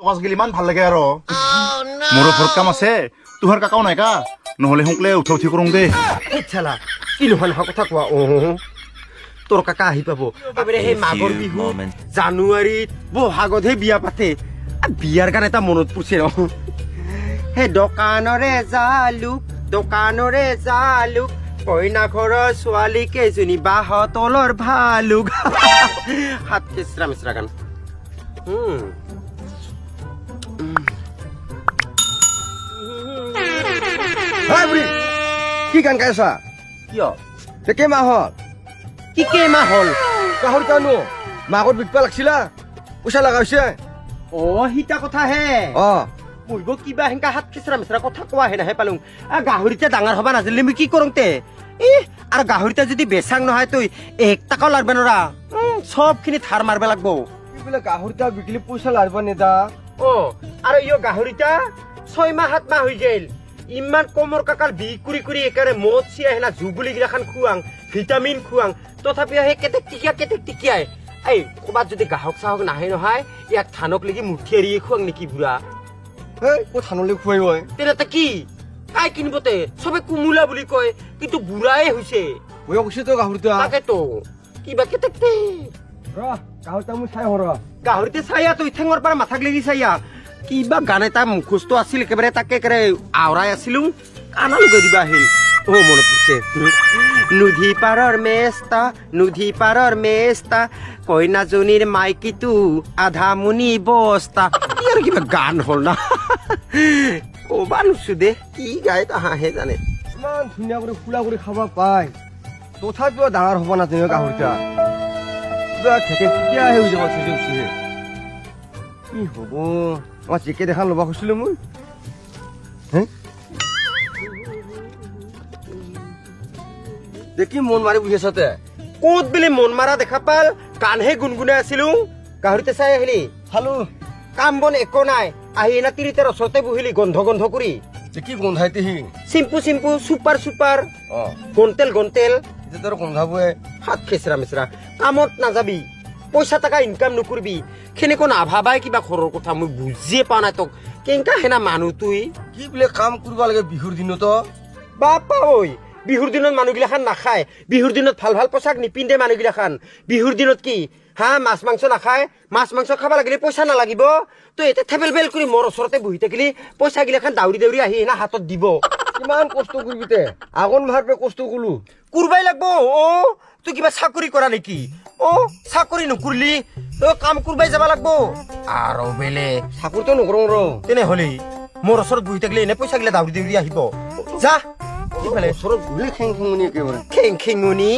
টকাচ গেলি ইমান ভাল লাগে আৰু মোৰো ঘৰত কাম আছে তোহাৰ কাকাও নাই কা নহলে সোনকালে উঠি কৰোঁ দে চালা কি নহয় নহয় কথা কোৱা তোৰ কাকা আহি পাব সেই মাঘৰ বিহু জানুৱাৰীত বহাগতহে বিয়া পাতে বিয়াৰ কাৰণে এটা মনত পৰিছে ৰ সেই দোকানৰে জালুক কইনা ঘৰৰ ছোৱালী কেইজনী বাহ তলৰ ভালুক হাত কেঁচৰা মেচৰা গান কি গান গাইছা কিয় কেইমাহ হ'ল কি কেইমাহ হ'ল গাহৰি কানো মাঘত বিকবা লাগছিলা পইচা লগা হৈছে সিটা কথা হে মইব কিবা হেংকা হাত খেচৰা মেচৰা কথা কোৱা হে নাহে পালো গাহৰিতে ডাঙৰ হবা নাজানিলে মই কি কৰোং তে আৰু গাহৰিতে যদি বেচাং নহয় তই 1 টাকাও লাগব নৰা সবখিনি ধাৰ মাৰবা লাগব বোলে গাহৰিটা বিকলি পইচা লাগব নেদা আৰু ইয়ো গাহৰিটা 6 মাহ 7 মাহ হৈ গেল ইমান কমৰ কাকাৰ বিক কৰি একাৰে মদ চিয়া হেনা জুগুলি গিলাখান খুৱাং ভিটামিন খুৱাং তথাপি হে কেতেক টিকিয়াই এই কবাত যদি গাহক চাহক নাহে নহয় ইয়াক থানক লাগি মুঠি এৰিয়ে খুৱাং নেকি বুঢ়া থানলৈ খুৱাই তেনেতে কি কাই কিনিবতে সবে কুমুলা বুলি কয় কিন্তু বুঢ়াই হৈছে তাকেতো কিবা কেতেকতে গাহৰিতে চাইয়া তই ঠেঙৰ পৰা মাথাক লাগি চাইয়া কিবা গান এটা মুখস্থ আছিল একেবাৰে তাকে আওৰাই আছিলো কাণা লগাই দিবা আহিল মনত পৰিছে নুধি পাৰৰ মেষ্টা কইনাজনীৰ মাইকীটো আধা মুনি বস্তা আৰু কিবা গান হ'ল না কবা নুচো দে কি গাই তাহাহে জানে ইমান ধুনীয়া কৰি ফুলা কৰি খাব পাই তথাপিও ডাঙৰ হ'ব নাজানে গাহৰিটা কিবা খেতে কেতিয়াহে হৈ যাব কি হ'ব মই চিকেন এখন ল'ব খুজিছিলো মই দেখি মন মাৰি বুজি আছতে ক'ত বোলে মন মাৰা দেখা পাল কাণহে গুণগুণাই আছিলো গাহৰিতে চাই আহিলি খালো কাম বন একো নাই আহি না তিৰিটাৰ ওচৰতে বহিলি গন্ধ কৰি কি গোন্ধাইতে চিম্পু চুপাৰ গন্তেল তোৰ গোন্ধাবয়ে হাত খেচৰা মেচৰা কামত নাযাবি পইচা টকা ইনকাম নকৰিবি খেনেকো নাভাবাই কিবা ঘৰৰ কথা মই বুজিয়ে পোৱা নাই তোক কেনেকা হেনা মানুহ তুই কি বোলে কাম কৰিব লাগে বিহুৰ দিনত বাপা ঐ বিহুৰ দিনত মানুহগিলাখান নাখায় বিহুৰ দিনত ভাল পোচাক নিপিন্ধে মানুহগিলাখান বিহুৰ দিনত কি মাছ মাংস নাখায় মাছ মাংস খাব লাগিলে পইচা নালাগিব তই এতিয়া থেবেল বেল কৰি মোৰ ওচৰতে বহি থাকিলি পইচা গিলাখান দাউৰি আহি না হাতত দিব কিমান কষ্ট কৰিবি তে আগন ভাৰপে কষ্ট কলো কুৰবাই লাগব তুই কিবা চাকৰি কৰা নেকি চাকৰি নকৰিলি তই কাম কুৰবাই যাব লাগব আৰু বেলে চাকৰিটো নকৰোঁ ৰ তেনেহ'লে মোৰ ওচৰত বহি থাকিলে এনে পইচা গিলা দাউৰি আহিব যা ওচৰত গ'লে খেংখেঙনি একেবাৰে খেংখেঙনি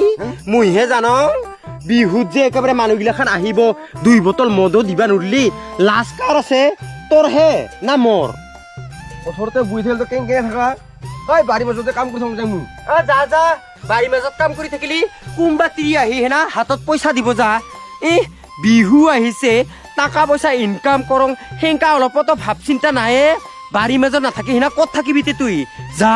মইহে জানো বিহুত যে একেবাৰে মানুহগিলাখান আহিব 2 বটল মদো দিবা নৰলি লাজ কাৰ আছে তোৰহে না মোৰ ওচৰতে বহি থাকিলে কেংকে থাকা বাৰীৰ মাজতে কাম কৰি থাকোঁ মই যা বাৰীৰ মাজত কাম কৰি থাকিলি কোনবা তিৰি আহি হেনা হাতত পইচা দিব যা বিহু আহিছে টাকা পইচা ইনকাম কৰং হেংকা অলপতো ভাৱ চিন্তা নাই বাৰীৰ মাজত নাথাকি হেনা ক'ত থাকিবি তুই যা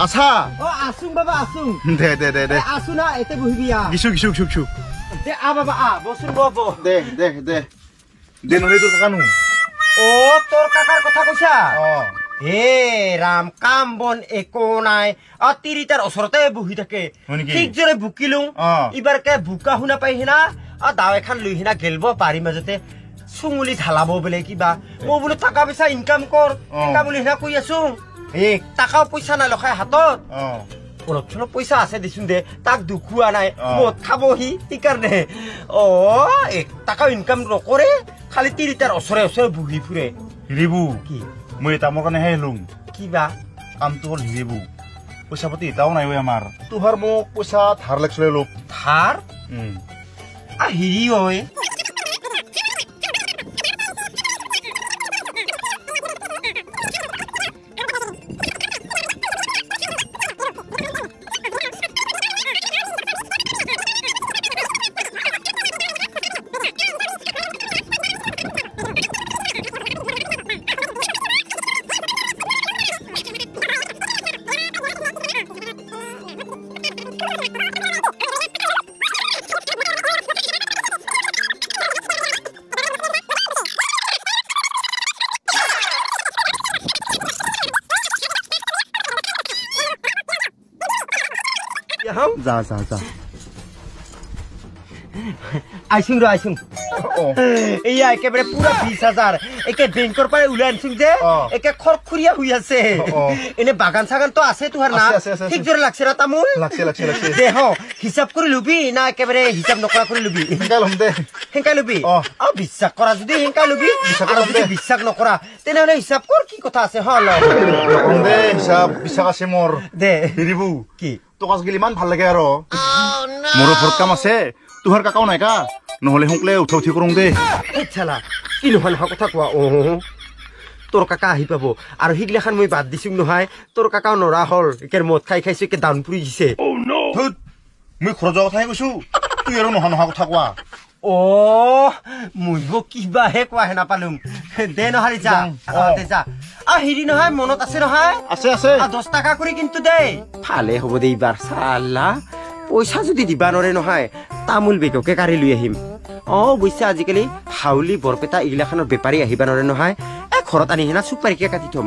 আছা আছোং বাবা আছোং দে আছো না এতে বহিবি গিছো দে বাবা বচোন বব দে নহলে তোৰ কাকানো তোৰ কাকাৰ কথা কৈছা হে ৰাম কাম বন একো নাই তিৰিটাৰ ওচৰতে বহি থাকে ঠিক জৰে বুকিলো ইবাৰকে বোকা শুনা পাই হিনা দাও এখন লৈ হিনা গেলব বাৰীৰ মাজতে চুঙুলি ঢালাব বোলে কিবা মই বোলো টকা পইচা ইনকাম কৰ বুলি হিনা কৈ আছো টাকাও পইচা নাই লখাই হাতত অলপ চলপ পইচা আছে দেচোন দে তাক দুখুৱা নাই মদ খাবহি সেইকাৰণে টাকাও ইনকাম নকৰে খালি তিৰিটাৰ ওচৰে বহি ফুৰে হিৰিবু কি মই এটা মোৰ কাৰণে হেলুং কিবা কামটো হ'ল হিৰিবু পইচা পাতি এটাও নাই আমাৰ তোহাৰ মোক পইচা ধাৰ লাগিছিলে অলপ ধাৰ হিৰি ঐ আহো যা যা যা আইসুং ৰ আইসুং এইয়া একেবাৰে পুৰা 20,000 একে বেংকৰ পৰা উলাই আনছুং যে একে খৰখুৰিয়া হৈ আছে এনে বাগান চাগান তো আছে তোহাৰ না ঠিক জোৰে লাগছে ৰা তামোল লাগছে দেহ হিচাপ কৰি লবি না একেবাৰে হিচাপ নকৰা কৰি লবি হেংকাই লবি বিশ্বাস কৰা যদি হেংকাই লবি আৰু যদি বিশ্বাস নকৰা তেনেহলে হিচাপ কৰ কি কথা আছে হ ল বিশ্বাস আছে মোৰ দে হেৰিবু কি তোক আজিকালি ইমান ভাল লাগে আৰু মোৰ ওপৰত কাম আছে তোহাৰ কাকাও নাই কা নহলে সোনকালে উঠি কৰোঁ দে চালা কি নহয় নহয় কথা কোৱা তোৰ কাকা আহি পাব আৰু সিগিলাখান মই বাদ দিছো নহয় তোৰ কাকাও নৰা হল একে মদ খাইছো একে দান পুৰি দিছে মই খৰচৰ কথাই কৈছো তুই আৰু নহা কথা কোৱা মই কিবাহে কোৱাহে নাপালো দে নহাৰি যা দে যা হেৰি নহয় মনত আছে নহয় আছে 10 টকা কৰি কিন্তু দেই ভালে হ'ব দে এইবাৰ চালা পইচা যদি দিবা নৰে নহয় তামোল বেগকে কাঢ়ি লৈ আহিম বুইছা আজিকালি হাউলি বৰপেটা এইগিলাখানৰ বেপাৰী আহিবা নৰে নহয় ঘৰত আনি হেনা চুপাৰিকে কাটি থম